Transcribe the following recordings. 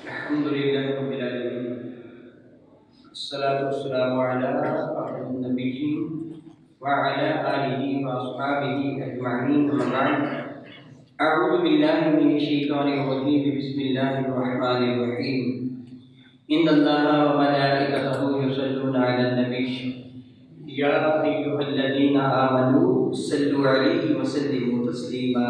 الحمد لله رب العالمين الصلاة والسلام على أشرف النبيين وعلى آله وأصحابه أجمعين أما بعد أعوذ بالله من الشيطان الرجيم بسم الله الرحمن الرحيم إن الله وملائكته يصلون على النبي يا أيها الذين آمنوا صلوا عليه وسلموا تسليما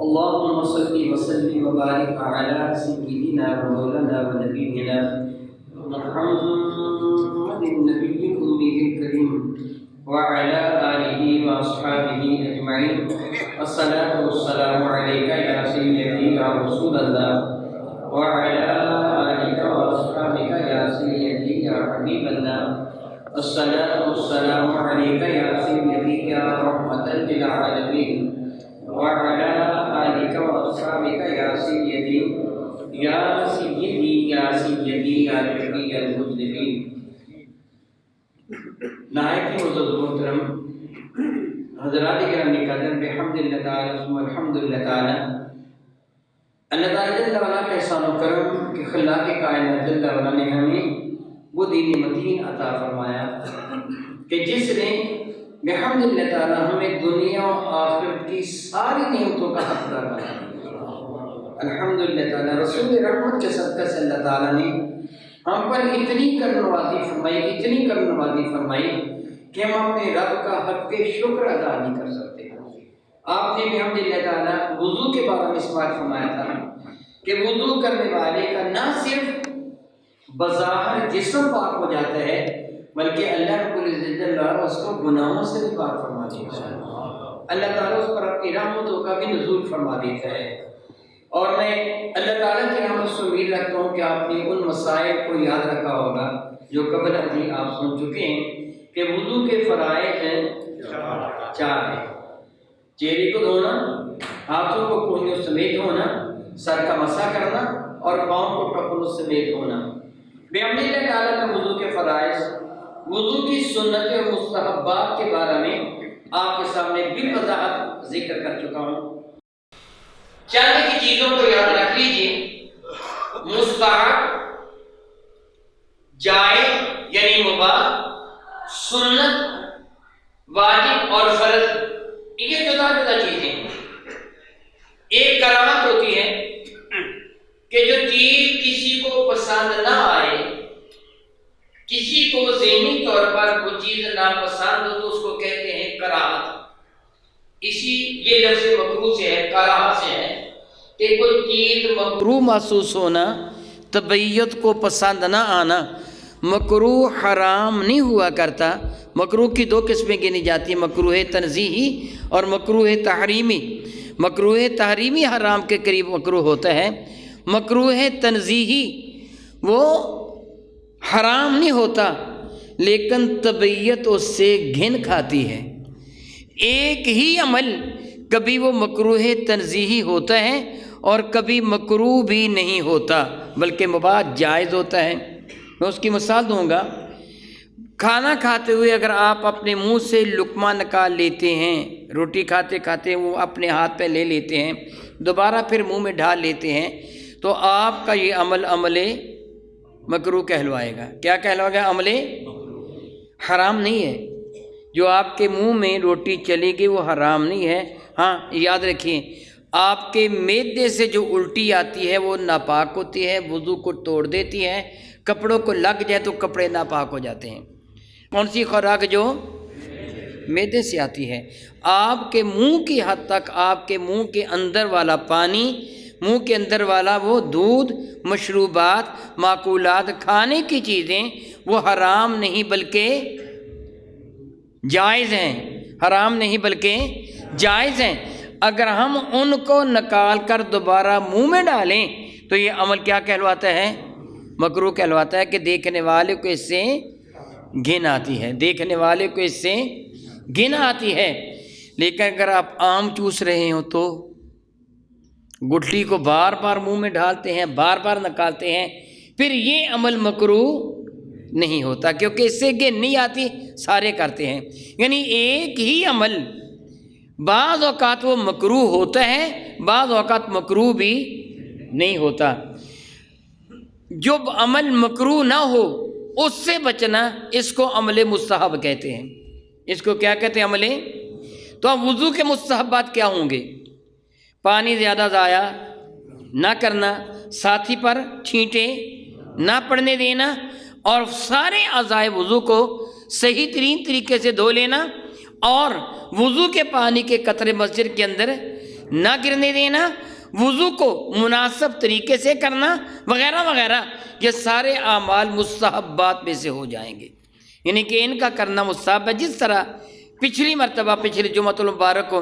اللهم صل وسلم وبارك على سيدنا ومولانا ونبينا محمد النبي الأمي الكريم وعلى آله وأصحابه أجمعين الصلاة والسلام عليك يا سيدي يا رسول الله وعلى آلك وأصحابك يا سيدي يا حبيب الله الصلاة والسلام عليك يا سيدي يا رحمة للعالمين وعلى آلك وأصحابك يا سيدي يا سيدي يا سيدي يا شفيع المذنبين. نہایت معزز محترم حضرات گرامی قدر بحمد اللہ تعالی ثم الحمد للہ تعالی اللہ تعالی جل وعلا کا احسان و کرم کہ خلاق کائنات جل وعلا نے ہمیں وہ دین متین عطا فرمایا کہ جس نے بحمد اللہ تعالی ہمیں دنیا و آخرت کی ساری نعمتوں کا حقدار بنا دیا. الحمدللہ تعالی رسول رحمت کے صدقہ سے اللہ تعالی نے ہم پر اتنی کرم نوازی فرمائی کہ ہم اپنے رب کا حق شکر ادا نہیں کر سکتے. آپ نے بحمد اللہ تعالی وضو کے بارے میں سماعت فرمایا تھا کہ وضو کرنے والے کا نہ صرف بظاہر جسم پاک ہو جاتا ہے بلکہ اللہ رب العزت اس کو گناہوں سے بھی پاک فرما دیتا ہے. اللہ تعالیٰ اس پر اپنی رحمتوں کا بھی نزول فرما دیتا ہے. اور میں اللہ تعالیٰ کی رحمت سے امید رکھتا ہوں کہ آپ نے ان مسائل کو یاد رکھا ہوگا جو قبل ابھی آپ سن چکے ہیں کہ وضو کے فرائض ہیں 4 ہیں. چہرے کو دھونا، ہاتھوں کو کونیوں سمیت دھونا، سر کا مسح کرنا اور پاؤں کو ٹخنوں سمیت دھونا. بحمد اللہ تعالیٰ کا وضو کے فرائض، وضو کی سنت اور مستحبات کے بارے میں آپ کے سامنے بھی وضاحت ذکر کر چکا ہوں. چند کی چیزوں کو یاد رکھ لیجیے. مستحب، جائز یعنی مباح، سنت، واجب اور فرض، یہ جدا جدا چیزیں ہیں. ایک کراہت ہوتی ہے کہ جو چیز کسی کو پسند نہ آئے، کسی کو ذہنی طور پر وہ چیز ناپسند ہو تو اس کو کہتے ہیں کراہت. یہ لفظ مکروہ سے ہے، کراہت سے ہے کہ کوئی چیز مکروہ محسوس ہونا، طبیعت کو پسند نہ آنا. مکروہ حرام نہیں ہوا کرتا. مکروہ کی 2 قسمیں گنی جاتی ہیں، مکروہ تنزیہی اور مکروہ تحریمی. مکروہ تحریمی حرام کے قریب مکروہ ہوتا ہے. مکروہ تنزیہی وہ حرام نہیں ہوتا لیکن طبیعت اس سے گھن کھاتی ہے. ایک ہی عمل کبھی وہ مکروہ تنزیہی ہوتا ہے اور کبھی مکروہ بھی نہیں ہوتا بلکہ مباح جائز ہوتا ہے. میں اس کی مثال دوں گا. کھانا کھاتے ہوئے اگر آپ اپنے منہ سے لقمہ نکال لیتے ہیں، روٹی کھاتے کھاتے وہ اپنے ہاتھ پہ لے لیتے ہیں، دوبارہ پھر منہ میں ڈال لیتے ہیں، تو آپ کا یہ عمل مکروہ کہلوائے گا. کیا کہلوائے گا؟ عمل حرام نہیں ہے. جو آپ کے منہ میں روٹی چلے گی وہ حرام نہیں ہے. ہاں یاد رکھیے، آپ کے معدے سے جو الٹی آتی ہے وہ ناپاک ہوتی ہے، وضو کو توڑ دیتی ہے. کپڑوں کو لگ جائے تو کپڑے ناپاک ہو جاتے ہیں. کون سی خوراک؟ جو معدے سے آتی ہے. آپ کے منہ کی حد تک آپ کے منہ کے اندر والا پانی، منہ کے اندر والا وہ دودھ، مشروبات، ماکولات، کھانے کی چیزیں وہ حرام نہیں بلکہ جائز ہیں. حرام نہیں بلکہ جائز ہیں. اگر ہم ان کو نکال کر دوبارہ منہ میں ڈالیں تو یہ عمل کیا کہلواتا ہے؟ مکروہ کہلواتا ہے کہ دیکھنے والے کو اس سے گھن آتی ہے. دیکھنے والے کو اس سے گھن آتی ہے. لیکن اگر آپ آم چوس رہے ہوں تو گٹھلی کو بار بار منہ میں ڈالتے ہیں، بار بار نکالتے ہیں، پھر یہ عمل مکروہ نہیں ہوتا کیونکہ اس سے گھن نہیں آتی، سارے کرتے ہیں. یعنی ایک ہی عمل بعض اوقات وہ مکروہ ہوتا ہے، بعض اوقات مکروہ بھی نہیں ہوتا. جو عمل مکروہ نہ ہو اس سے بچنا، اس کو عمل مستحب کہتے ہیں۔ اس کو کیا کہتے ہیں؟ عمل۔ تو اب وضو کے مستحبات کیا ہوں گے؟ پانی زیادہ ضائع نہ کرنا، ساتھی پر چھینٹیں نہ پڑنے دینا، اور سارے اعضائے وضو کو صحیح ترین طریقے سے دھو لینا، اور وضو کے پانی کے قطرے مسجد کے اندر نہ گرنے دینا، وضو کو مناسب طریقے سے کرنا، وغیرہ وغیرہ۔ یہ سارے اعمال مستحبات میں سے ہو جائیں گے، یعنی کہ ان کا کرنا مستحب ہے۔ جس طرح پچھلی مرتبہ، پچھلی جمعۃ المبارک کو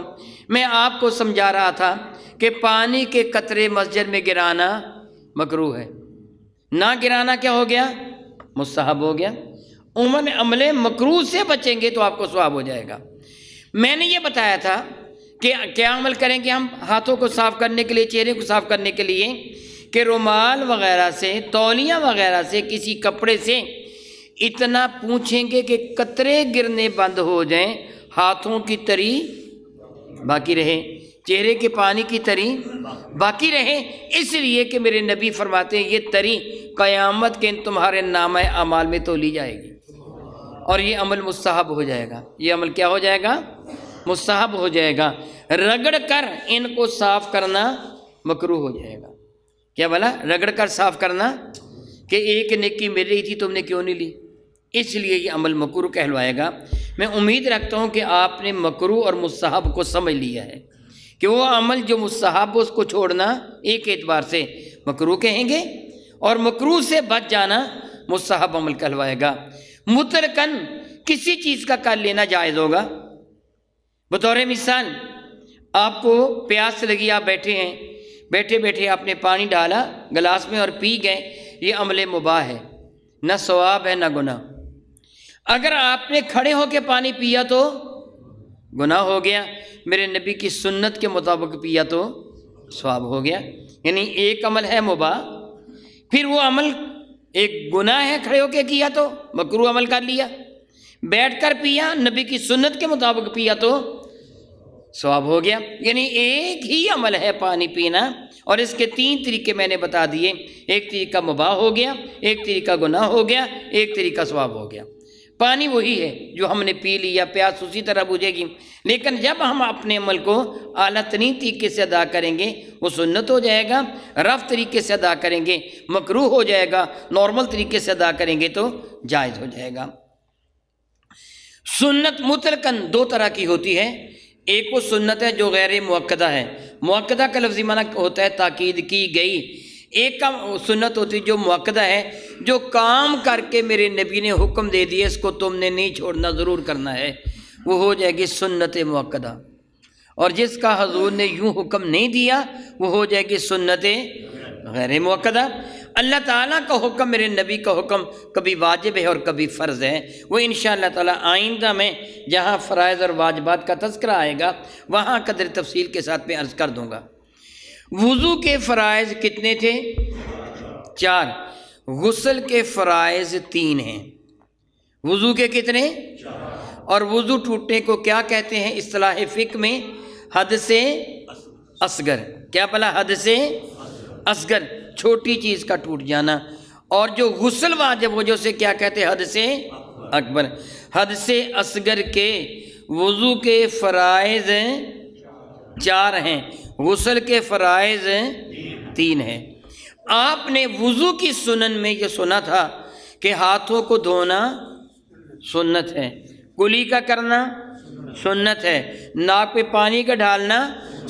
میں آپ کو سمجھا رہا تھا کہ پانی کے قطرے مسجد میں گرانا مکروہ ہے، نہ گرانا کیا ہو گیا؟ مستحب ہو گیا۔ عموماً عمل مکروہ سے بچیں گے تو آپ کو ثواب ہو جائے گا۔ میں نے یہ بتایا تھا کہ کیا عمل کریں گے ہم ہاتھوں کو صاف کرنے کے لیے، چہرے کو صاف کرنے کے لیے، کہ رومال وغیرہ سے، تولیہ وغیرہ سے، کسی کپڑے سے اتنا پوچھیں گے کہ قطرے گرنے بند ہو جائیں، ہاتھوں کی تری باقی رہے، چہرے کے پانی کی تری باقی رہے، اس لیے کہ میرے نبی فرماتے ہیں یہ تری قیامت کے تمہارے نامہ اعمال میں تو لی جائے گی، اور یہ عمل مستحب ہو جائے گا۔ یہ عمل کیا ہو جائے گا؟ مستحب ہو جائے گا۔ رگڑ کر ان کو صاف کرنا مکروہ ہو جائے گا۔ کیا بولا؟ رگڑ کر صاف کرنا، کہ ایک نیکی مل رہی تھی تم نے کیوں نہیں لی، اس لیے یہ عمل مکروہ کہلوائے گا۔ میں امید رکھتا ہوں کہ آپ نے مکروہ اور مستحب کو سمجھ لیا ہے، کہ وہ عمل جو مستحب اس کو چھوڑنا ایک اعتبار سے مکروہ کہیں گے، اور مکروہ سے بچ جانا مستحب عمل کہلوائے گا۔ مطلقاً کسی چیز کا کر لینا جائز ہوگا۔ بطور مثال آپ کو پیاس لگی، آپ بیٹھے ہیں، بیٹھے بیٹھے آپ نے پانی ڈالا گلاس میں اور پی گئے، یہ عمل مباح ہے، نہ ثواب ہے نہ گناہ۔ اگر آپ نے کھڑے ہو کے پانی پیا تو گناہ ہو گیا، میرے نبی کی سنت کے مطابق پیا تو ثواب ہو گیا۔ یعنی ایک عمل ہے مباح، پھر وہ عمل ایک گناہ ہے، کھڑے ہو کے کیا تو مکروہ عمل کر لیا، بیٹھ کر پیا نبی کی سنت کے مطابق پیا تو ثواب ہو گیا۔ یعنی ایک ہی عمل ہے پانی پینا، اور اس کے 3 طریقے میں نے بتا دیے۔ ایک طریقہ مباح ہو گیا، ایک طریقہ گناہ ہو گیا، ایک طریقہ ثواب ہو گیا۔ پانی وہی ہے جو ہم نے پی لیا، پیاس اسی طرح بجھے گی، لیکن جب ہم اپنے عمل کو اعلیٰ ترین طریقے سے ادا کریں گے وہ سنت ہو جائے گا، رف طریقے سے ادا کریں گے مکروہ ہو جائے گا، نارمل طریقے سے ادا کریں گے تو جائز ہو جائے گا۔ سنت مطلقاً 2 طرح کی ہوتی ہے۔ ایک وہ سنت ہے جو غیر مؤکدہ ہے، مؤکدہ کا لفظی معنی ہوتا ہے تاکید کی گئی۔ ایک کا سنت ہوتی جو مؤکدہ ہے، جو کام کر کے میرے نبی نے حکم دے دیا اس کو تم نے نہیں چھوڑنا، ضرور کرنا ہے، وہ ہو جائے گی سنت مؤکدہ۔ اور جس کا حضور نے یوں حکم نہیں دیا وہ ہو جائے گی سنت غیر مؤکدہ۔ اللہ تعالیٰ کا حکم، میرے نبی کا حکم کبھی واجب ہے اور کبھی فرض ہے، وہ انشاءاللہ تعالیٰ آئندہ میں جہاں فرائض اور واجبات کا تذکرہ آئے گا وہاں قدر تفصیل کے ساتھ میں عرض کر دوں گا۔ وضو کے فرائض کتنے تھے؟ 4۔ غسل کے فرائض 3 ہیں۔ وضو کے کتنے؟ اور وضو ٹوٹنے کو کیا کہتے ہیں اصطلاح فقہ میں؟ حدث اصغر۔ کیا بلا؟ حدث اصغر، چھوٹی چیز کا ٹوٹ جانا۔ اور جو غسل واجب ہو جو اسے کیا کہتے ہیں؟ حدث اکبر۔ حدث اصغر کے وضو کے فرائض 4 ہیں، غسل کے فرائض 3 ہیں۔ آپ نے وضو کی سنن میں یہ سنا تھا کہ ہاتھوں کو دھونا سنت ہے، کلی کا کرنا سنت ہے، ناک پہ پانی کا ڈالنا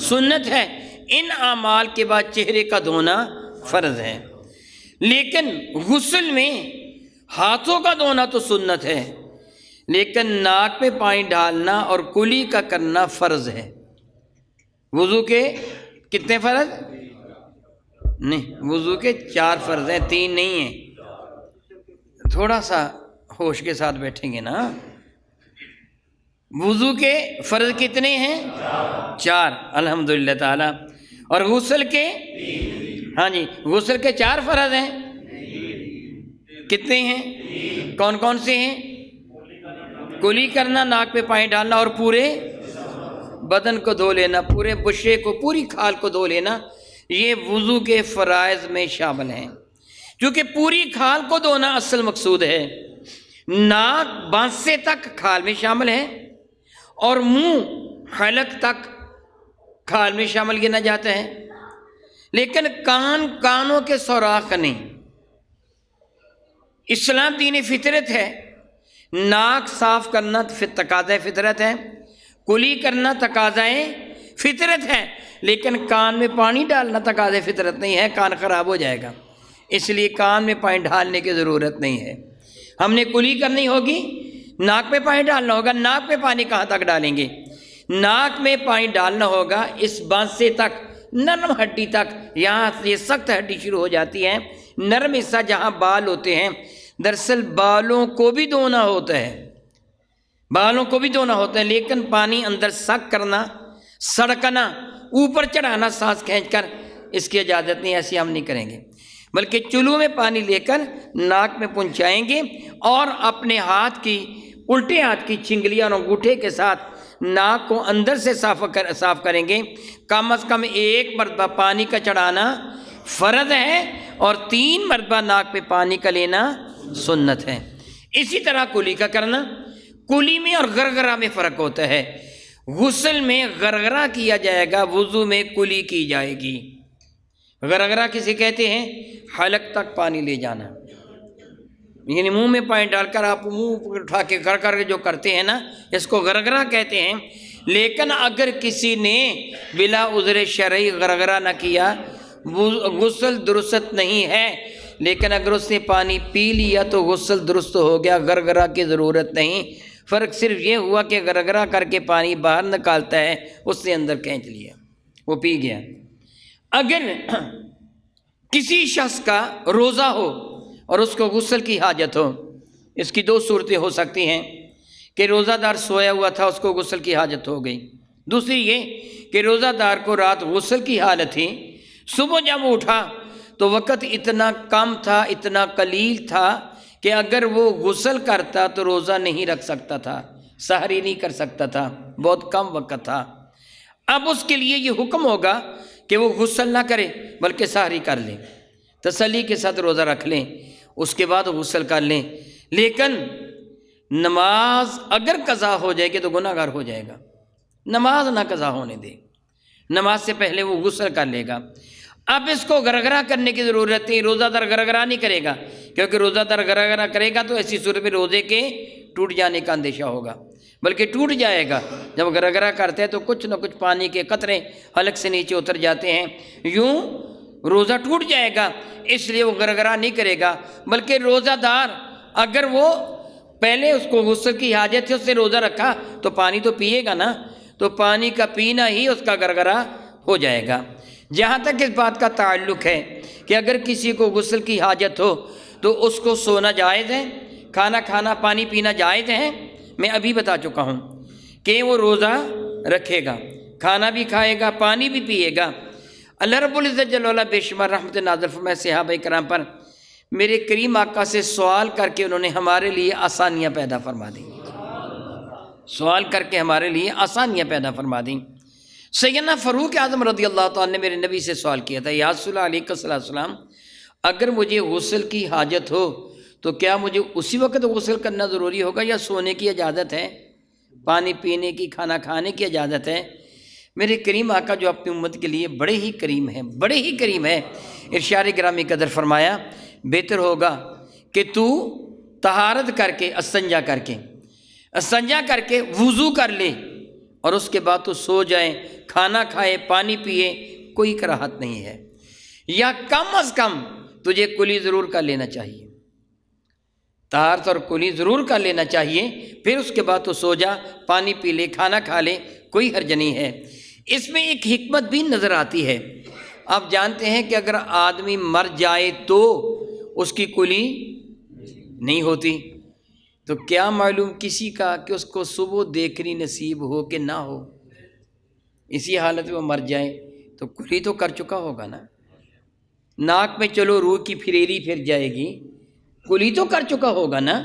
سنت ہے، ان اعمال کے بعد چہرے کا دھونا فرض ہے۔ لیکن غسل میں ہاتھوں کا دھونا تو سنت ہے، لیکن ناک پہ پانی ڈالنا اور کلی کا کرنا فرض ہے۔ وضو کے کتنے فرض؟ نہیں، وضو کے 4 فرض ہیں، 3 نہیں ہیں۔ تھوڑا سا ہوش کے ساتھ بیٹھیں گے نا۔ وضو کے فرض کتنے ہیں؟ 4 الحمدللہ تعالی۔ اور غسل کے؟ ہاں جی، غسل کے 4 فرض ہیں۔ کتنے ہیں؟ کون کون سے ہیں؟ کلی کرنا، ناک پہ پانی ڈالنا، اور پورے بدن کو دھو لینا، پورے بشرے کو، پوری کھال کو دھو لینا، یہ وضو کے فرائض میں شامل ہیں۔ کیونکہ پوری کھال کو دھونا اصل مقصود ہے۔ ناک بانسے تک کھال میں شامل ہے اور منہ حلق تک کھال میں شامل گنا جاتا ہے، لیکن کانوں کے سوراخ نہیں۔ اسلام دین فطرت ہے، ناک صاف کرنا تقاضۂ فطرت ہے، کلی کرنا تقاضۂ فطرت ہے، لیکن کان میں پانی ڈالنا تقاضۂ فطرت نہیں ہے، کان خراب ہو جائے گا، اس لیے کان میں پانی ڈالنے کی ضرورت نہیں ہے۔ ہم نے کلی کرنی ہوگی، ناک پہ پانی ڈالنا ہوگا۔ ناک پہ پانی کہاں تک ڈالیں گے؟ ناک میں پانی ڈالنا ہوگا اس بانسے تک، نرم ہڈی تک، یہاں یہ سخت ہڈی شروع ہو جاتی ہے، نرم حصہ جہاں بال ہوتے ہیں۔ دراصل بالوں کو بھی دھونا ہوتا ہے، بالوں کو بھی دھونا ہوتا ہے، لیکن پانی اندر سک کرنا، سڑکنا، اوپر چڑھانا سانس کھینچ کر، اس کی اجازت نہیں، ایسی ہم نہیں کریں گے، بلکہ چلو میں پانی لے کر ناک میں پہنچائیں گے اور اپنے ہاتھ کی، الٹے ہاتھ کی چنگلی اور انگوٹھے کے ساتھ ناک کو اندر سے صاف کریں گے۔ کم از کم 1 مرتبہ پانی کا چڑھانا فرض ہے اور 3 مرتبہ ناک پہ پانی کا لینا سنت ہے۔ اسی طرح کلی کا کرنا، کلی میں اور غرغرہ میں فرق ہوتا ہے۔ غسل میں غرغرہ کیا جائے گا، وضو میں کلی کی جائے گی۔ غرغرہ کسے کہتے ہیں؟ حلق تک پانی لے جانا، یعنی منہ میں پانی ڈال کر آپ منہ اٹھا کے گر کر کے جو کرتے ہیں نا، اس کو غرغرہ کہتے ہیں۔ لیکن اگر کسی نے بلا عذر شرعی غرغرہ نہ کیا، غسل درست نہیں ہے، لیکن اگر اس نے پانی پی لیا تو غسل درست ہو گیا، غرغرہ کی ضرورت نہیں۔ فرق صرف یہ ہوا کہ غرغرہ کر کے پانی باہر نکالتا ہے، اس نے اندر کھینچ لیا، وہ پی گیا۔ اگر کسی شخص کا روزہ ہو اور اس کو غسل کی حاجت ہو، اس کی 2 صورتیں ہو سکتی ہیں کہ روزہ دار سویا ہوا تھا، اس کو غسل کی حاجت ہو گئی۔ دوسری یہ کہ روزہ دار کو رات غسل کی حالت تھی، صبح جب وہ اٹھا تو وقت اتنا کم تھا، اتنا قلیل تھا کہ اگر وہ غسل کرتا تو روزہ نہیں رکھ سکتا تھا، سحری نہیں کر سکتا تھا، بہت کم وقت تھا۔ اب اس کے لیے یہ حکم ہوگا کہ وہ غسل نہ کرے بلکہ سحری کر لیں، تسلی کے ساتھ روزہ رکھ لیں، اس کے بعد غسل کر لیں۔ لیکن نماز اگر قضا ہو جائے گی تو گناہ گار ہو جائے گا، نماز نہ قضا ہونے دے، نماز سے پہلے وہ غسل کر لے گا۔ اب اس کو غرغرہ کرنے کی ضرورت نہیں، روزہ دار غرغرہ نہیں کرے گا، کیونکہ روزہ دار غرغرہ کرے گا تو ایسی صورت میں روزے کے ٹوٹ جانے کا اندیشہ ہوگا، بلکہ ٹوٹ جائے گا۔ جب غرغرہ کرتے ہیں تو کچھ نہ کچھ پانی کے قطرے حلق سے نیچے اتر جاتے ہیں، یوں روزہ ٹوٹ جائے گا، اس لیے وہ غرغرہ نہیں کرے گا۔ بلکہ روزہ دار اگر وہ پہلے اس کو غسل کی حاجت تھی، اس نے روزہ رکھا تو پانی تو پیے گا نا، تو پانی کا پینا ہی اس کا غرغرہ ہو جائے گا۔ جہاں تک اس بات کا تعلق ہے کہ اگر کسی کو غسل کی حاجت ہو تو اس کو سونا جائز ہے، کھانا کھانا، پانی پینا جائز ہے۔ میں ابھی بتا چکا ہوں کہ وہ روزہ رکھے گا، کھانا بھی کھائے گا، پانی بھی پیے گا۔ اللہ رب العزت جل وعلا بے شمار رحمت نازل فرمائے صحابہ کرام پر، میرے کریم آقا سے سوال کر کے انہوں نے ہمارے لیے آسانیاں پیدا فرما دیں، سوال کر کے ہمارے لیے آسانیاں پیدا فرما دیں۔ سیدنا فاروق اعظم رضی اللہ تعالیٰ نے میرے نبی سے سوال کیا تھا، یا رسول اللہ علیہ السلام، اگر مجھے غسل کی حاجت ہو تو کیا مجھے اسی وقت غسل کرنا ضروری ہوگا یا سونے کی اجازت ہے، پانی پینے کی، کھانا کھانے کی اجازت ہے؟ میرے کریم آقا جو اپنی امت کے لیے بڑے ہی کریم ہیں، بڑے ہی کریم ہے، ارشاد گرامی قدر فرمایا، بہتر ہوگا کہ تو طہارت کر کے، استنجا کر کے وضو کر لے اور اس کے بعد تو سو جائے، کھانا کھائے، پانی پیے، کوئی کراہت نہیں ہے، یا کم از کم تجھے کلی ضرور کر لینا چاہیے، طہارت اور کلی ضرور کر لینا چاہیے، پھر اس کے بعد تو سو جا، پانی پی لے، کھانا کھا لے، کوئی حرج نہیں ہے۔ اس میں ایک حکمت بھی نظر آتی ہے۔ آپ جانتے ہیں کہ اگر آدمی مر جائے تو اس کی کلی نہیں ہوتی، تو کیا معلوم کسی کا کہ اس کو صبح دیکھنی نصیب ہو کہ نہ ہو، اسی حالت میں وہ مر جائے تو کلی تو کر چکا ہوگا نا، ناک میں چلو روح کی پھریری پھر جائے گی، کلی تو کر چکا ہوگا نا۔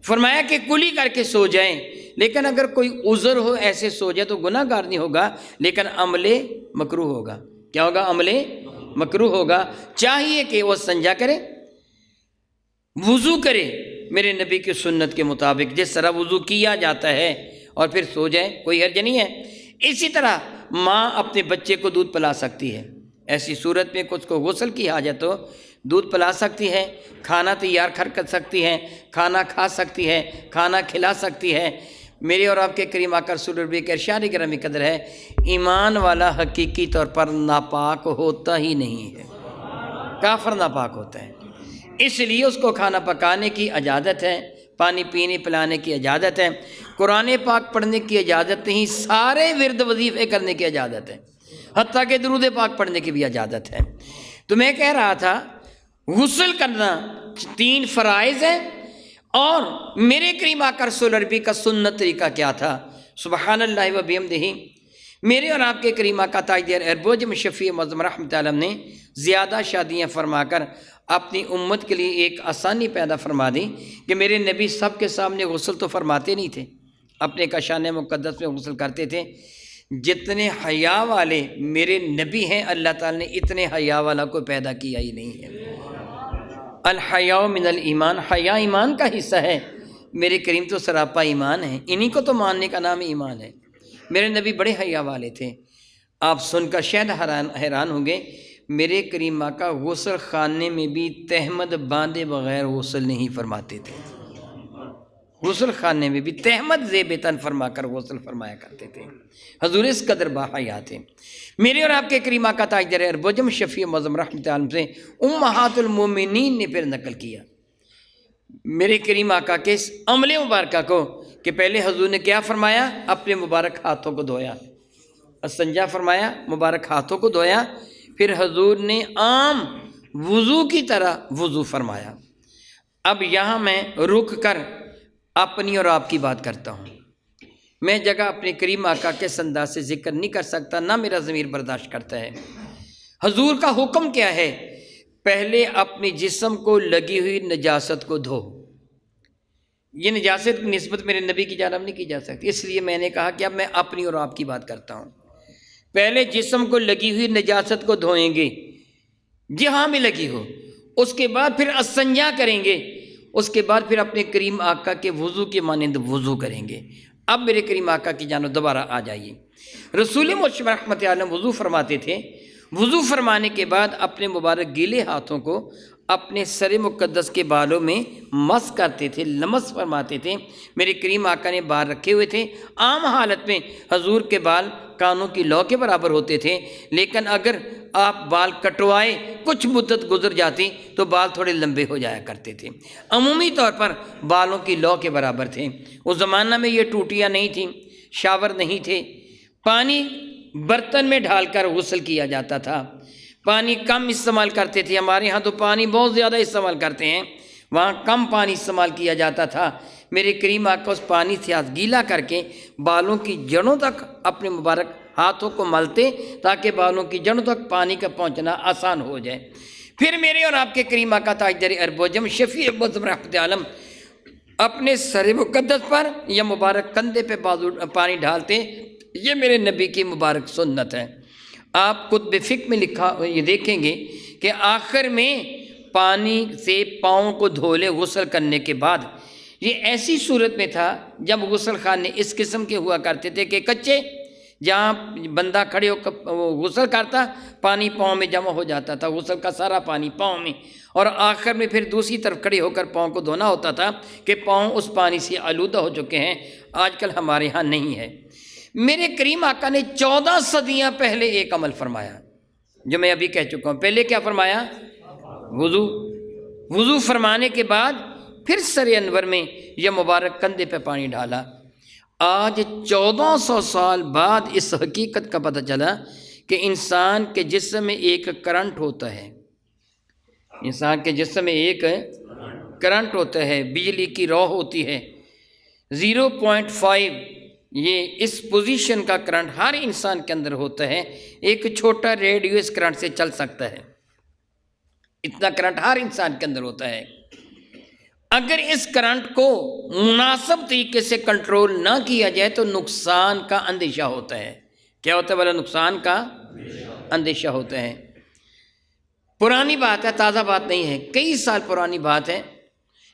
فرمایا کہ کلی کر کے سو جائیں، لیکن اگر کوئی عذر ہو ایسے سو جائے تو گناہ گار نہیں ہوگا، لیکن عمل مکروہ ہوگا۔ کیا ہوگا؟ عمل مکروہ ہوگا۔ چاہیے کہ وہ استنجا کرے، وضو کرے میرے نبی کی سنت کے مطابق، جس طرح وضو کیا جاتا ہے، اور پھر سو جائے، کوئی حرج نہیں ہے۔ اسی طرح ماں اپنے بچے کو دودھ پلا سکتی ہے، ایسی صورت میں کچھ کو غسل کی حاجت ہو دودھ پلا سکتی ہے، کھانا تیار کر سکتی ہے، کھانا کھا سکتی ہے، کھانا کھلا سکتی ہے۔ میرے اور آپ کے کریم آقا رسول اللہ کے ارشاد گرامی قدر ہے، ایمان والا حقیقی طور پر ناپاک ہوتا ہی نہیں ہے، کافر ناپاک ہوتا ہے، اس لیے اس کو کھانا پکانے کی اجازت ہے، پانی پینے پلانے کی اجازت ہے، قرآن پاک پڑھنے کی اجازت نہیں، سارے ورد وظیفے کرنے کی اجازت ہے، حتیٰ کہ درود پاک پڑھنے کی بھی اجازت ہے۔ تو میں کہہ رہا تھا غسل کرنا 3 فرائض ہیں، اور میرے کریم آقا رسول عربی کا سنت طریقہ کیا تھا؟ سبحان اللہ و بحمدہ، میرے اور آپ کے کریم آقا تاجدار اربوجم شفیع معظم رحمۃ اللہ علیہ نے زیادہ شادیاں فرما کر اپنی امت کے لیے ایک آسانی پیدا فرما دی کہ میرے نبی سب کے سامنے غسل تو فرماتے نہیں تھے، اپنے کاشان مقدس میں غسل کرتے تھے۔ جتنے حیا والے میرے نبی ہیں، اللہ تعالیٰ نے اتنے حیا والا کو پیدا کیا ہی نہیں ہے۔ الحیاء من الایمان، حیا ایمان کا حصہ ہے، میرے کریم تو سراپا ایمان ہے، انہی کو تو ماننے کا نام ایمان ہے۔ میرے نبی بڑے حیا والے تھے، آپ سن کر شاید حیران ہوں گے، میرے کریم آقا غسل خانے میں بھی تہمد باندھے بغیر غسل نہیں فرماتے تھے، غسل خانے میں بھی تہمد زیب تن فرما کر غسل فرمایا کرتے تھے، حضور اس قدر باحیا تھے۔ میرے اور آپ کے کریم آقا تاجدار اربوجم شفیع معظم رحمۃ اللہ سے امہات المومنین نے پھر نقل کیا میرے کریم آقا کے اس عمل مبارکہ کو کہ پہلے حضور نے کیا فرمایا؟ اپنے مبارک ہاتھوں کو دھویا، استنجا فرمایا، مبارک ہاتھوں کو دھویا، پھر حضور نے عام وضو کی طرح وضو فرمایا۔ اب یہاں میں رک کر اپنی اور آپ کی بات کرتا ہوں، میں جگہ اپنے کریم آقا کے انداز سے ذکر نہیں کر سکتا، نہ میرا ضمیر برداشت کرتا ہے۔ حضور کا حکم کیا ہے؟ پہلے اپنے جسم کو لگی ہوئی نجاست کو دھو۔ یہ نجاست کی نسبت میرے نبی کی جانب نہیں کی جا سکتی، اس لیے میں نے کہا کہ اب میں اپنی اور آپ کی بات کرتا ہوں۔ پہلے جسم کو لگی ہوئی نجاست کو دھوئیں گے جہاں بھی لگی ہو، اس کے بعد پھر استنجا کریں گے، اس کے بعد پھر اپنے کریم آقا کے وضو کے مانند وضو کریں گے۔ اب میرے کریم آقا کی جانب دوبارہ آ جائیے۔ رسول مرشد رحمۃ اللہ وضو فرماتے تھے، وضو فرمانے کے بعد اپنے مبارک گیلے ہاتھوں کو اپنے سر مقدس کے بالوں میں مس کرتے تھے، لمس فرماتے تھے۔ میرے کریم آقا نے بال رکھے ہوئے تھے، عام حالت میں حضور کے بال کانوں کی لو کے برابر ہوتے تھے، لیکن اگر آپ بال کٹوائے کچھ مدت گزر جاتی تو بال تھوڑے لمبے ہو جایا کرتے تھے، عمومی طور پر بالوں کی لو کے برابر تھے۔ اس زمانہ میں یہ ٹوٹیاں نہیں تھیں، شاور نہیں تھے، پانی برتن میں ڈھال کر غسل کیا جاتا تھا، پانی کم استعمال کرتے تھے۔ ہمارے ہاں تو پانی بہت زیادہ استعمال کرتے ہیں، وہاں کم پانی استعمال کیا جاتا تھا۔ میرے کریم آقا اس پانی سے ہاتھ گیلا کر کے بالوں کی جڑوں تک اپنے مبارک ہاتھوں کو ملتے تاکہ بالوں کی جڑوں تک پانی کا پہنچنا آسان ہو جائے۔ پھر میرے اور آپ کے کریم آقا تاجدار اربوجم شفیع معظم رحمۃ عالم اپنے سر مقدس پر یا مبارک کندھے پہ بازو پانی ڈالتے، یہ میرے نبی کی مبارک سنت ہے۔ آپ کتب فقہ میں لکھا یہ دیکھیں گے کہ آخر میں پانی سے پاؤں کو دھو لے غسل کرنے کے بعد۔ یہ ایسی صورت میں تھا جب غسل خانے اس قسم کے ہوا کرتے تھے کہ کچے، جہاں بندہ کھڑے ہو کر غسل کرتا پانی پاؤں میں جمع ہو جاتا تھا، غسل کا سارا پانی پاؤں میں، اور آخر میں پھر دوسری طرف کھڑے ہو کر پاؤں کو دھونا ہوتا تھا کہ پاؤں اس پانی سے آلودہ ہو چکے ہیں۔ آج کل ہمارے ہاں نہیں ہے۔ میرے کریم آقا نے 14 صدیاں پہلے ایک عمل فرمایا جو میں ابھی کہہ چکا ہوں۔ پہلے کیا فرمایا؟ وضو فرمانے کے بعد پھر سر انور میں یہ مبارک کندھے پہ پانی ڈالا۔ آج 1400 سال بعد اس حقیقت کا پتہ چلا کہ انسان کے جسم میں ایک کرنٹ ہوتا ہے، انسان کے جسم میں ایک کرنٹ ہوتا ہے، بجلی کی رو ہوتی ہے 0.5، یہ اس پوزیشن کا کرنٹ ہر انسان کے اندر ہوتا ہے۔ ایک چھوٹا ریڈیو اس کرنٹ سے چل سکتا ہے، اتنا کرنٹ ہر انسان کے اندر ہوتا ہے۔ اگر اس کرنٹ کو مناسب طریقے سے کنٹرول نہ کیا جائے تو نقصان کا اندیشہ ہوتا ہے۔ کیا ہوتا ہے والا؟ نقصان کا اندیشہ ہوتا ہے۔ پرانی بات ہے، تازہ بات نہیں ہے، کئی سال پرانی بات ہے۔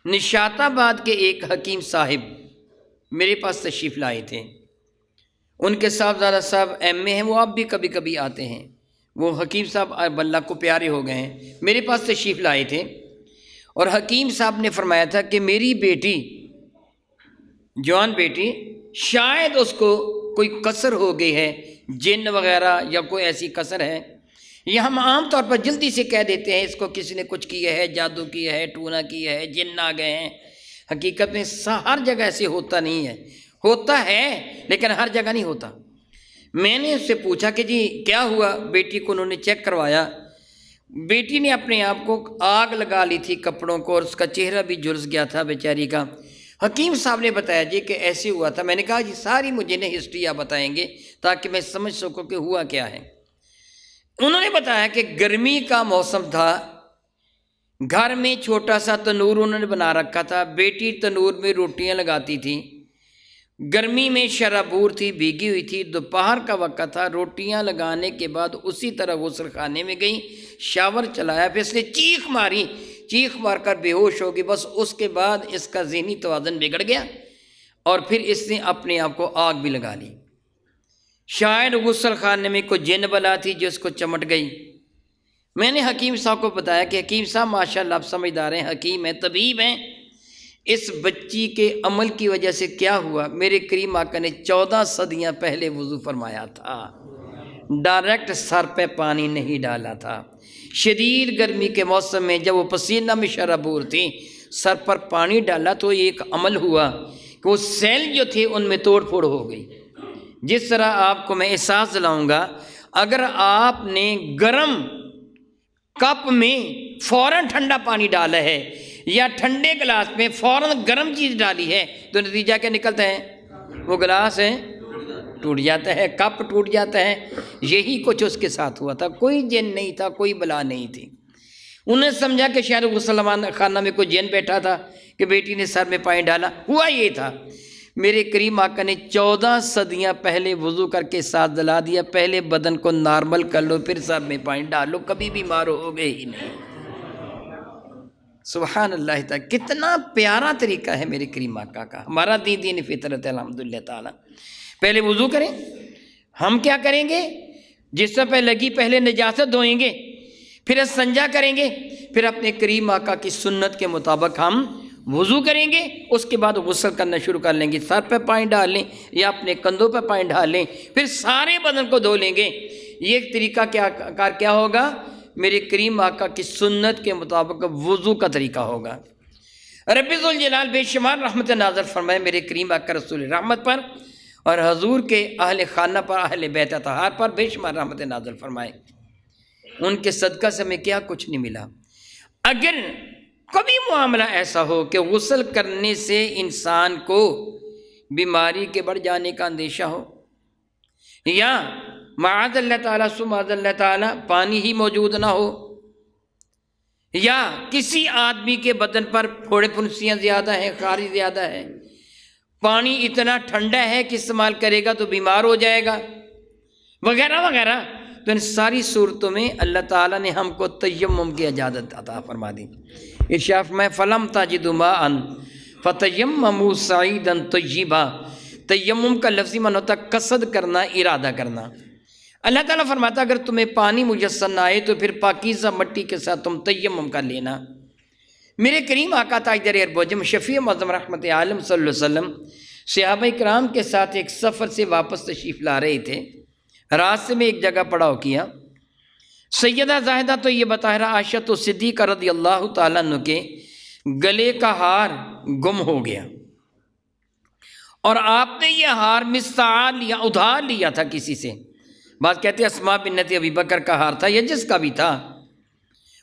نشاط آباد کے ایک حکیم صاحب میرے پاس تشریف لائے تھے، ان کے صاحبزادہ صاحب ایم اے ہیں، وہ اب بھی کبھی کبھی آتے ہیں، وہ حکیم صاحب اب اللہ کو پیارے ہو گئے ہیں، میرے پاس تشریف لائے تھے، اور حکیم صاحب نے فرمایا تھا کہ میری بیٹی، جوان بیٹی، شاید اس کو کوئی کسر ہو گئی ہے، جن وغیرہ یا کوئی ایسی کسر ہے، یہ ہم عام طور پر جلدی سے کہہ دیتے ہیں اس کو کسی نے کچھ کیا ہے، جادو کیا ہے، ٹونا کیا ہے، جن آ گئے ہیں۔ حقیقت میں ہر جگہ ایسے ہوتا نہیں ہے، ہوتا ہے لیکن ہر جگہ نہیں ہوتا۔ میں نے اس سے پوچھا کہ جی کیا ہوا؟ بیٹی کو انہوں نے چیک کروایا، بیٹی نے اپنے آپ کو آگ لگا لی تھی کپڑوں کو، اور اس کا چہرہ بھی جھلس گیا تھا بیچاری کا۔ حکیم صاحب نے بتایا جی کہ ایسے ہوا تھا۔ میں نے کہا جی ساری مجھے نے ہسٹری آپ بتائیں گے تاکہ میں سمجھ سکوں کہ ہوا کیا ہے۔ انہوں نے بتایا کہ گرمی کا موسم تھا، گھر میں چھوٹا سا تنور انہوں نے بنا رکھا تھا، بیٹی تنور میں روٹیاں لگاتی تھی، گرمی میں شرابور تھی، بھیگی ہوئی تھی، دوپہر کا وقت تھا، روٹیاں لگانے کے بعد اسی طرح غسل خانے میں گئی، شاور چلایا، پھر اس نے چیخ ماری، چیخ مار کر بے ہوش ہو گئی۔ بس اس کے بعد اس کا ذہنی توازن بگڑ گیا اور پھر اس نے اپنے آپ کو آگ بھی لگا لی۔ شاید غسل خانے میں کوئی جن بلا تھی جو اس کو چمٹ گئی۔ میں نے حکیم صاحب کو بتایا کہ حکیم صاحب ماشاءاللہ آپ سمجھدار ہیں، حکیم ہیں، طبیب ہیں، اس بچی کے عمل کی وجہ سے کیا ہوا؟ میرے کریم آقا نے 14 صدیاں پہلے وضو فرمایا تھا، ڈائریکٹ سر پہ پانی نہیں ڈالا تھا۔ شدید گرمی کے موسم میں جب وہ پسینہ میں شرابور تھی، سر پر پانی ڈالا تو ایک عمل ہوا کہ وہ سیل جو تھے ان میں توڑ پھوڑ ہو گئی۔ جس طرح آپ کو میں احساس دلاؤں گا، اگر آپ نے گرم کپ میں فوراً ٹھنڈا پانی ڈالا ہے یا ٹھنڈے گلاس میں فوراً گرم چیز ڈالی ہے تو نتیجہ کیا نکلتا ہے؟ وہ گلاس ہے ٹوٹ جاتا ہے، کپ ٹوٹ جاتا ہے۔ یہی کچھ اس کے ساتھ ہوا تھا، کوئی جن نہیں تھا، کوئی بلا نہیں تھی۔ انہوں نے سمجھا کہ شاید غسل خانہ میں کوئی جن بیٹھا تھا کہ بیٹی نے سر میں پانی ڈالا، ہوا یہ تھا۔ میرے کریم آقا نے 14 صدیاں پہلے وضو کر کے ساتھ دلا دیا، پہلے بدن کو نارمل کر لو پھر سر میں پانی ڈال لو، کبھی بیمار ہو گئے ہی نہیں۔ سبحان اللہ تعالیٰ، کتنا پیارا طریقہ ہے میرے کریم آقا کا۔ ہمارا دین فطرت ہے الحمدللہ تعالیٰ۔ پہلے وضو کریں، ہم کیا کریں گے؟ جس سے پہ لگی پہلے نجاست دھوئیں گے، پھر استنجا کریں گے، پھر اپنے کریم آقا کی سنت کے مطابق ہم وضو کریں گے، اس کے بعد غسل کرنا شروع کر لیں گے۔ سر پہ پانی ڈال لیں یا اپنے کندھوں پہ پانی ڈال لیں، پھر سارے بدن کو دھو لیں گے۔ یہ طریقہ کیا ہوگا؟ میرے کریم آقا کی سنت کے مطابق وضو کا طریقہ ہوگا۔ رب ذوالجلال بے شمار رحمت نازل فرمائے میرے کریم آقا رسول رحمت پر اور حضور کے اہل خانہ پر، اہل بیت اطہار پر بے شمار رحمت نازل فرمائے۔ ان کے صدقہ سے ہمیں کیا کچھ نہیں ملا۔ اگر کبھی معاملہ ایسا ہو کہ غسل کرنے سے انسان کو بیماری کے بڑھ جانے کا اندیشہ ہو، یا معاذ اللہ تعالیٰ سمعاذ اللہ تعالیٰ پانی ہی موجود نہ ہو، یا کسی آدمی کے بدن پر پھوڑے پھنسیاں زیادہ ہیں، خاری زیادہ ہے، پانی اتنا ٹھنڈا ہے کہ استعمال کرے گا تو بیمار ہو جائے گا، وغیرہ وغیرہ، تو ان ساری صورتوں میں اللہ تعالیٰ نے ہم کو تیمم کی اجازت عطا فرما دی۔ ارشاد میں فلم تجدوا ماء فتیمموا صعیدا طیبا، تیمم کا لفظی معنی ہوتا ہے قصد کرنا، ارادہ کرنا۔ اللہ تعالیٰ فرماتا اگر تمہیں پانی میسر نہ آئے تو پھر پاکیزہ مٹی کے ساتھ تم تیمم کر لینا۔ میرے کریم آقا تاجدار اربعجم شفیع معظم رحمت عالم صلی اللہ علیہ وسلم صحابہ کرام کے ساتھ ایک سفر سے واپس تشریف لا رہے تھے، راستے میں ایک جگہ پڑاؤ کیا۔ سیدہ زاہدہ تو یہ بتا رہا عائشہ تو صدیقہ رضی اللہ تعالیٰ عنہ کے گلے کا ہار گم ہو گیا، اور آپ نے یہ ہار مستعار لیا، ادھار لیا تھا کسی سے۔ بات کہتے ہیں اسماء بنت ابی بکر کا ہار تھا یا جس کا بھی تھا،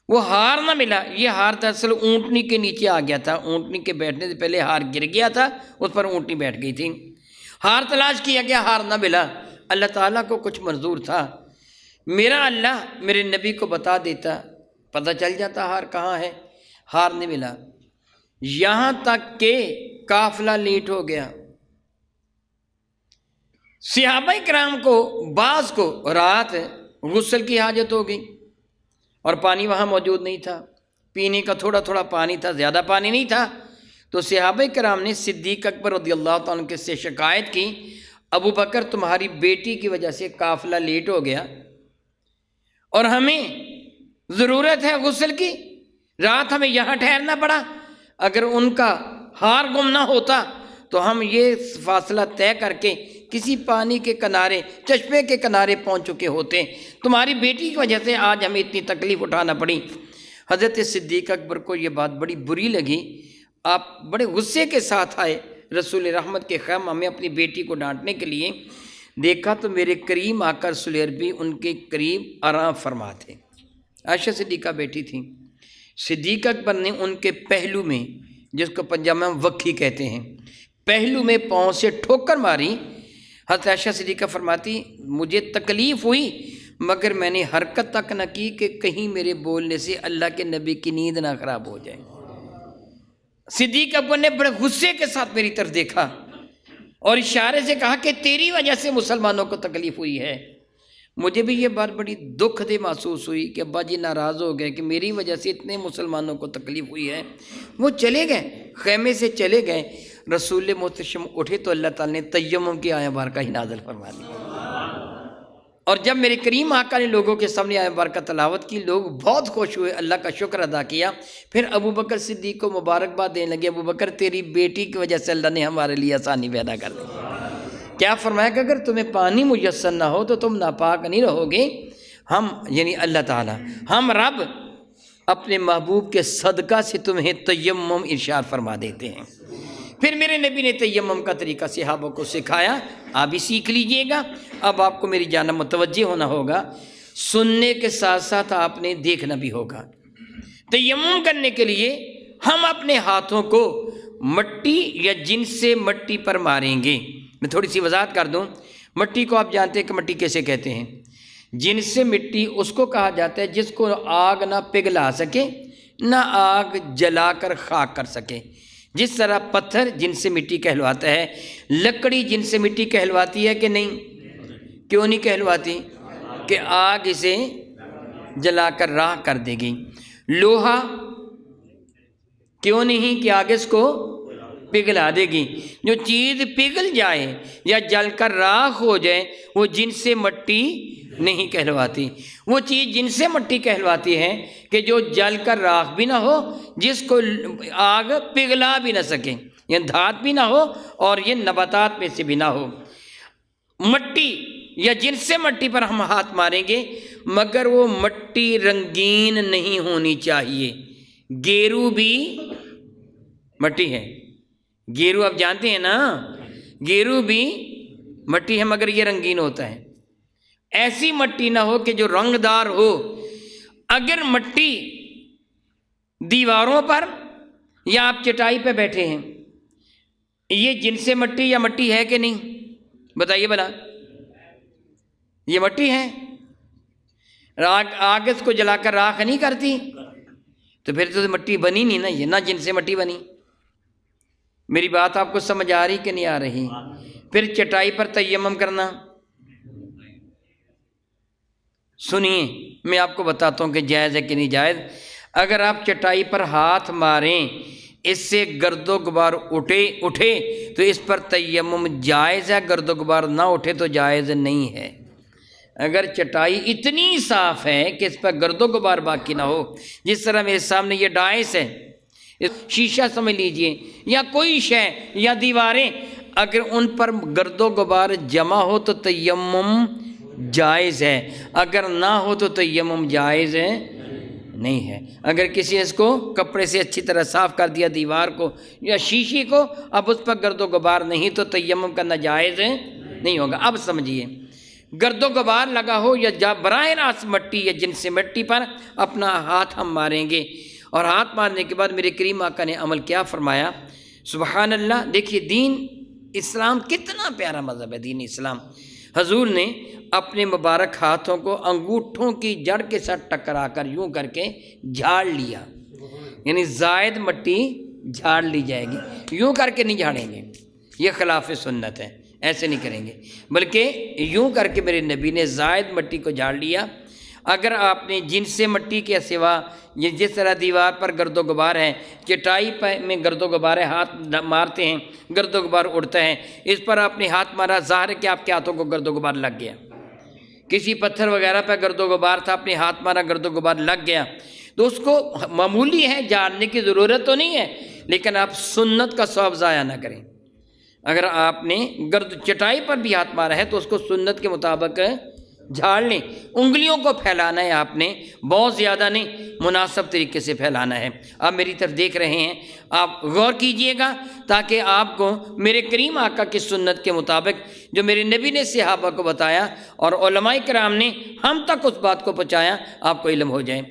وہ ہار نہ ملا۔ یہ ہار دراصل اونٹنی کے نیچے آ گیا تھا، اونٹنی کے بیٹھنے سے پہلے ہار گر گیا تھا، اس پر اونٹنی بیٹھ گئی تھی۔ ہار تلاش کیا گیا، ہار نہ ملا۔ اللہ تعالیٰ کو کچھ منظور تھا، میرا اللہ میرے نبی کو بتا دیتا، پتہ چل جاتا ہار کہاں ہے۔ ہار نہیں ملا، یہاں تک کہ قافلہ لیٹ ہو گیا۔ صحابہ کرام کو بعض کو رات غسل کی حاجت ہو گئی اور پانی وہاں موجود نہیں تھا، پینے کا تھوڑا تھوڑا پانی تھا، زیادہ پانی نہیں تھا۔ تو صحابہ کرام نے صدیق اکبر رضی اللہ تعالیٰ عنہ سے شکایت کی، ابو بکر تمہاری بیٹی کی وجہ سے قافلہ لیٹ ہو گیا اور ہمیں ضرورت ہے غسل کی، رات ہمیں یہاں ٹھہرنا پڑا، اگر ان کا ہار گم نہ ہوتا تو ہم یہ فاصلہ طے کر کے کسی پانی کے کنارے، چشمے کے کنارے پہنچ چکے ہوتے، تمہاری بیٹی کی وجہ سے آج ہمیں اتنی تکلیف اٹھانا پڑی۔ حضرت صدیق اکبر کو یہ بات بڑی بری لگی، آپ بڑے غصے کے ساتھ آئے رسول رحمت کے خیمہ میں اپنی بیٹی کو ڈانٹنے کے لیے، دیکھا تو میرے کریم آقا رسول عربی ان کے قریب آرام فرما تھے، عائشہ صدیقہ بیٹی تھیں۔ صدیق اکبر نے ان کے پہلو میں، جس کو پنجابی میں وکھی کہتے ہیں، پہلو میں پاؤں سے ٹھوکر ماری۔ حضرت عائشہ صدیقہ فرماتی مجھے تکلیف ہوئی مگر میں نے حرکت تک نہ کی کہ کہیں میرے بولنے سے اللہ کے نبی کی نیند نہ خراب ہو جائے۔ صدیق اکبر نے بڑے غصے کے ساتھ میری طرف دیکھا اور اشارے سے کہا کہ تیری وجہ سے مسلمانوں کو تکلیف ہوئی ہے۔ مجھے بھی یہ بات بڑی دکھ دہ محسوس ہوئی کہ ابا جی ناراض ہو گئے کہ میری وجہ سے اتنے مسلمانوں کو تکلیف ہوئی ہے۔ وہ چلے گئے، خیمے سے چلے گئے، رسول محتشم اٹھے تو اللہ تعالیٰ نے تیمم کی آیت بارکہ ہی نازل فرما دی، اور جب میرے کریم آقا نے لوگوں کے سامنے آیت بارکہ تلاوت کی، لوگ بہت خوش ہوئے، اللہ کا شکر ادا کیا۔ پھر ابو بکر صدیق کو مبارکباد دینے لگے، ابو بکر تیری بیٹی کی وجہ سے اللہ نے ہمارے لیے آسانی پیدا کر دی۔ کیا فرمایا کہ اگر تمہیں پانی میسر نہ ہو تو تم ناپاک نہیں رہو گے۔ ہم یعنی اللہ تعالیٰ، ہم رب اپنے محبوب کے صدقہ سے تمہیں تیمم ارشاد فرما دیتے ہیں۔ پھر میرے نبی نے تیمم کا طریقہ صحابہ کو سکھایا، آپ بھی سیکھ لیجئے گا۔ اب آپ کو میری جانب متوجہ ہونا ہوگا، سننے کے ساتھ ساتھ آپ نے دیکھنا بھی ہوگا۔ تیمم کرنے کے لیے ہم اپنے ہاتھوں کو مٹی یا جن سے مٹی پر ماریں گے۔ میں تھوڑی سی وضاحت کر دوں، مٹی کو آپ جانتے ہیں کہ مٹی کیسے کہتے ہیں؟ جن سے مٹی اس کو کہا جاتا ہے جس کو آگ نہ پگھلا سکے نہ آگ جلا کر خاک کر سکے۔ جس طرح پتھر جن سے مٹی کہلواتا ہے، لکڑی جن سے مٹی کہلواتی ہے کہ نہیں؟ کیوں نہیں کہلواتی؟ کہ آگ اسے جلا کر راکھ کر دے گی۔ لوہا کیوں نہیں؟ کہ آگ اس کو پگھلا دے گی۔ جو چیز پگھل جائے یا جل کر راکھ ہو جائے وہ جن سے مٹی نہیں کہلواتی۔ وہ چیز جن سے مٹی کہلواتی ہے کہ جو جل کر راکھ بھی نہ ہو، جس کو آگ پگھلا بھی نہ سکے، یہ دھات بھی نہ ہو اور یہ نباتات میں سے بھی نہ ہو۔ مٹی یا جن سے مٹی پر ہم ہاتھ ماریں گے مگر وہ مٹی رنگین نہیں ہونی چاہیے۔ گیرو بھی مٹی ہے، گیرو آپ جانتے ہیں نا، گیرو بھی مٹی ہے مگر یہ رنگین ہوتا ہے۔ ایسی مٹی نہ ہو کہ جو رنگ دار ہو۔ اگر مٹی دیواروں پر یا آپ چٹائی پہ بیٹھے ہیں، یہ جن سے مٹی یا مٹی ہے کہ نہیں؟ بتائیے بلا، یہ مٹی ہے، آگ اس کو جلا کر راکھ نہیں کرتی، تو پھر تو مٹی بنی نہیں نا، یہ نہ جن سے مٹی بنی۔ میری بات آپ کو سمجھ آ رہی کہ نہیں آ رہی؟ پھر چٹائی پر تیمم کرنا، سنیے میں آپ کو بتاتا ہوں کہ جائز ہے کہ نہیں جائز۔ اگر آپ چٹائی پر ہاتھ ماریں، اس سے گرد و غبار اٹھے تو اس پر تیمم جائز ہے، گرد و غبار نہ اٹھے تو جائز نہیں ہے۔ اگر چٹائی اتنی صاف ہے کہ اس پر گرد و غبار باقی نہ ہو، جس طرح میرے سامنے یہ ڈائس ہے، شیشہ سمجھ لیجئے یا کوئی شے یا دیواریں، اگر ان پر گرد و غبار جمع ہو تو تیمم جائز ہے، اگر نہ ہو تو تیمم جائز نہیں ہے۔ اگر کسی نے اس کو کپڑے سے اچھی طرح صاف کر دیا دیوار کو یا شیشے کو، اب اس پر گرد و غبار نہیں تو تیمم کرنا جائز نہیں ہوگا۔ اب سمجھیے، گرد و غبار لگا ہو یا براہ راست مٹی یا جن سے مٹی پر اپنا ہاتھ ہم ماریں گے، اور ہاتھ مارنے کے بعد میرے کریم آقا نے عمل کیا فرمایا؟ سبحان اللہ! دیکھیے دین اسلام کتنا پیارا مذہب ہے۔ دین اسلام، حضور نے اپنے مبارک ہاتھوں کو انگوٹھوں کی جڑ کے ساتھ ٹکرا کر یوں کر کے جھاڑ لیا، یعنی زائد مٹی جھاڑ لی جائے گی، یوں کر کے نہیں جھاڑیں گے، یہ خلاف سنت ہے، ایسے نہیں کریں گے، بلکہ یوں کر کے میرے نبی نے زائد مٹی کو جھاڑ لیا۔ اگر آپ نے جن سے مٹی کے سوا یہ جس طرح دیوار پر گرد و غبار ہے، چٹائی میں گرد و غبار ہے، ہاتھ مارتے ہیں گرد و غبار اڑتا ہے، اس پر آپ نے ہاتھ مارا، ظاہر ہے کہ آپ کے ہاتھوں کو گرد و غبار لگ گیا۔ کسی پتھر وغیرہ پہ گرد و غبار تھا، اپنے ہاتھ مارا، گرد و غبار لگ گیا، تو اس کو معمولی ہے، جاننے کی ضرورت تو نہیں ہے، لیکن آپ سنت کا ثواب ضائع نہ کریں۔ اگر آپ نے چٹائی پر بھی ہاتھ مارا ہے تو اس کو سنت کے مطابق جھاڑ لیں۔ انگلیوں کو پھیلانا ہے آپ نے، بہت زیادہ نہیں، مناسب طریقے سے پھیلانا ہے۔ آپ میری طرف دیکھ رہے ہیں، آپ غور کیجئے گا تاکہ آپ کو میرے کریم آقا کی سنت کے مطابق جو میرے نبی نے صحابہ کو بتایا اور علماء کرام نے ہم تک اس بات کو پہنچایا، آپ کو علم ہو جائے۔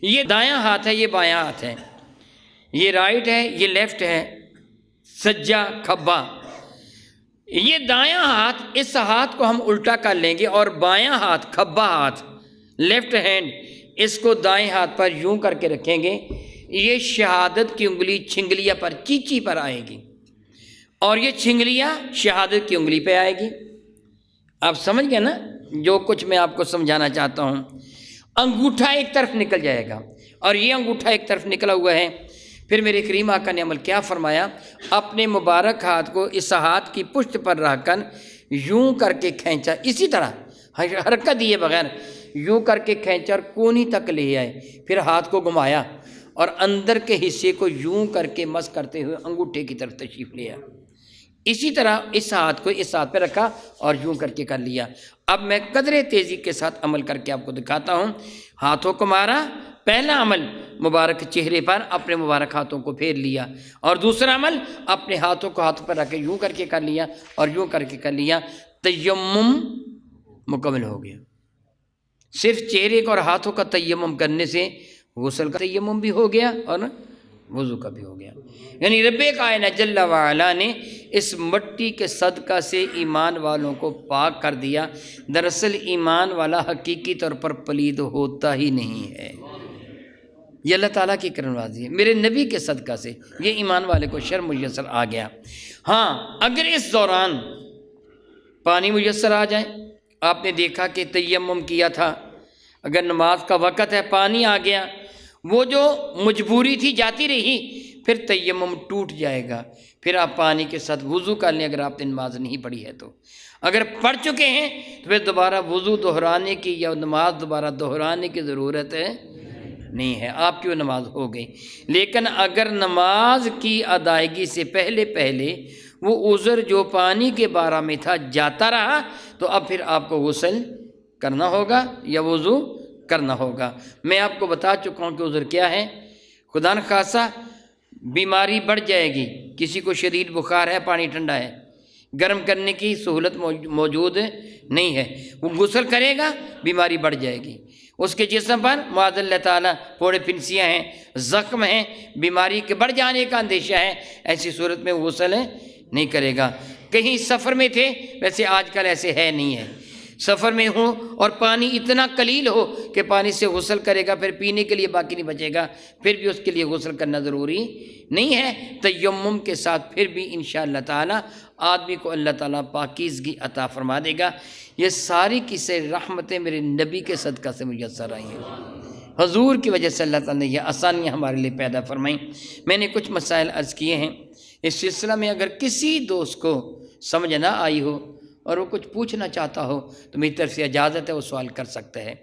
یہ دایاں ہاتھ ہے، یہ بایاں ہاتھ ہے، یہ رائٹ ہے، یہ لیفٹ ہے، سجا کھبا۔ یہ دایاں ہاتھ، اس ہاتھ کو ہم الٹا کر لیں گے اور بایاں ہاتھ، کھبا ہاتھ، لیفٹ ہینڈ، اس کو دائیں ہاتھ پر یوں کر کے رکھیں گے۔ یہ شہادت کی انگلی چھنگلیاں پر، چیچی پر آئے گی، اور یہ چھنگلیاں شہادت کی انگلی پہ آئے گی۔ آپ سمجھ گئے نا جو کچھ میں آپ کو سمجھانا چاہتا ہوں؟ انگوٹھا ایک طرف نکل جائے گا، اور یہ انگوٹھا ایک طرف نکلا ہوا ہے۔ پھر میرے کریم آقا نے عمل کیا فرمایا؟ اپنے مبارک ہاتھ کو اس ہاتھ کی پشت پر رکھ کر یوں کر کے کھینچا، اسی طرح حرکت دیے بغیر یوں کر کے کھینچا اور کونی تک لے آئے، پھر ہاتھ کو گھمایا اور اندر کے حصے کو یوں کر کے مس کرتے ہوئے انگوٹھے کی طرف تشریف لے آیا۔ اسی طرح اس ہاتھ کو اس ہاتھ پہ رکھا اور یوں کر کے کر لیا۔ اب میں قدرے تیزی کے ساتھ عمل کر کے آپ کو دکھاتا ہوں۔ ہاتھوں کو مارا، پہلا عمل مبارک چہرے پر اپنے مبارک ہاتھوں کو پھیر لیا، اور دوسرا عمل اپنے ہاتھوں کو ہاتھ پر رکھ کے یوں کر کے کر لیا اور یوں کر کے کر لیا۔ تیمم مکمل ہو گیا۔ صرف چہرے کو اور ہاتھوں کا تیمم کرنے سے غسل کا تیمم بھی ہو گیا اور وضو کا بھی ہو گیا۔ یعنی رب کائنات جل وعلا نے اس مٹی کے صدقہ سے ایمان والوں کو پاک کر دیا۔ دراصل ایمان والا حقیقی طور پر پلید ہوتا ہی نہیں ہے، یہ اللہ تعالیٰ کی کرم نوازی ہے۔ میرے نبی کے صدقہ سے یہ ایمان والے کو شرم میسر آ گیا۔ ہاں اگر اس دوران پانی میسر آ جائے، آپ نے دیکھا کہ تیمم کیا تھا، اگر نماز کا وقت ہے پانی آ گیا، وہ جو مجبوری تھی جاتی رہی، پھر تیمم ٹوٹ جائے گا، پھر آپ پانی کے ساتھ وضو کر لیں اگر آپ نے نماز نہیں پڑھی ہے تو۔ اگر پڑھ چکے ہیں تو پھر دوبارہ وضو دہرانے کی یا نماز دوبارہ دہرانے کی ضرورت نہیں ہے، آپ کی وہ نماز ہو گئی۔ لیکن اگر نماز کی ادائیگی سے پہلے وہ عذر جو پانی کے بارہ میں تھا جاتا رہا، تو اب پھر آپ کو غسل کرنا ہوگا یا وضو کرنا ہوگا۔ میں آپ کو بتا چکا ہوں کہ عذر کیا ہے۔ خدا نخواستہ بیماری بڑھ جائے گی، کسی کو شدید بخار ہے، پانی ٹھنڈا ہے، گرم کرنے کی سہولت موجود نہیں ہے، وہ غسل کرے گا بیماری بڑھ جائے گی۔ اس کے جسم پر معاذ اللہ تعالیٰ پھوڑے پھنسیاں ہیں، زخم ہیں، بیماری کے بڑھ جانے کا اندیشہ ہے، ایسی صورت میں وہ غسل نہیں کرے گا۔ کہیں سفر میں تھے، ویسے آج کل ایسے ہے نہیں ہے، سفر میں ہو اور پانی اتنا قلیل ہو کہ پانی سے غسل کرے گا، پھر پینے کے لیے باقی نہیں بچے گا، پھر بھی اس کے لیے غسل کرنا ضروری نہیں ہے۔ تیمم کے ساتھ پھر بھی انشاءاللہ تعالی آدمی کو اللہ تعالیٰ پاکیزگی عطا فرما دے گا۔ یہ ساری کی ساری رحمتیں میرے نبی کے صدقہ سے میسر آئی ہیں، حضور کی وجہ سے اللہ تعالیٰ نے یہ آسانیاں ہمارے لیے پیدا فرمائیں۔ میں نے کچھ مسائل عرض کیے ہیں، اس سلسلہ میں اگر کسی دوست کو سمجھ نہ آئی ہو اور وہ کچھ پوچھنا چاہتا ہو تو میری طرف سے اجازت ہے، وہ سوال کر سکتا ہے۔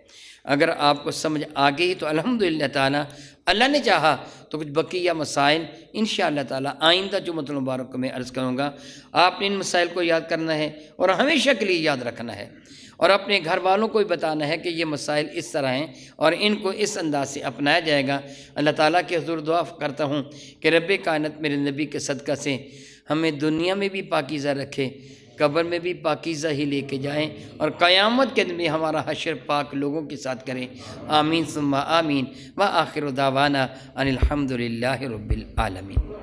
اگر آپ کو سمجھ آ گئی تو الحمدللہ تعالیٰ، اللہ نے چاہا تو کچھ بقیہ مسائل انشاءاللہ تعالیٰ آئندہ جمعۃ المبارک کو میں عرض کروں گا۔ آپ نے ان مسائل کو یاد کرنا ہے اور ہمیشہ کے لیے یاد رکھنا ہے، اور اپنے گھر والوں کو بھی بتانا ہے کہ یہ مسائل اس طرح ہیں اور ان کو اس انداز سے اپنایا جائے گا۔ اللہ تعالیٰ کے حضور دعا کرتا ہوں کہ رب کائنات میرے نبی کے صدقہ سے ہمیں دنیا میں بھی پاکیزہ رکھے، قبر میں بھی پاکیزہ ہی لے کے جائیں، اور قیامت کے دن میں ہمارا حشر پاک لوگوں کے ساتھ کریں۔ آمین ثم آمین، وآخر دعوانا ان الحمد للہ رب العالمین۔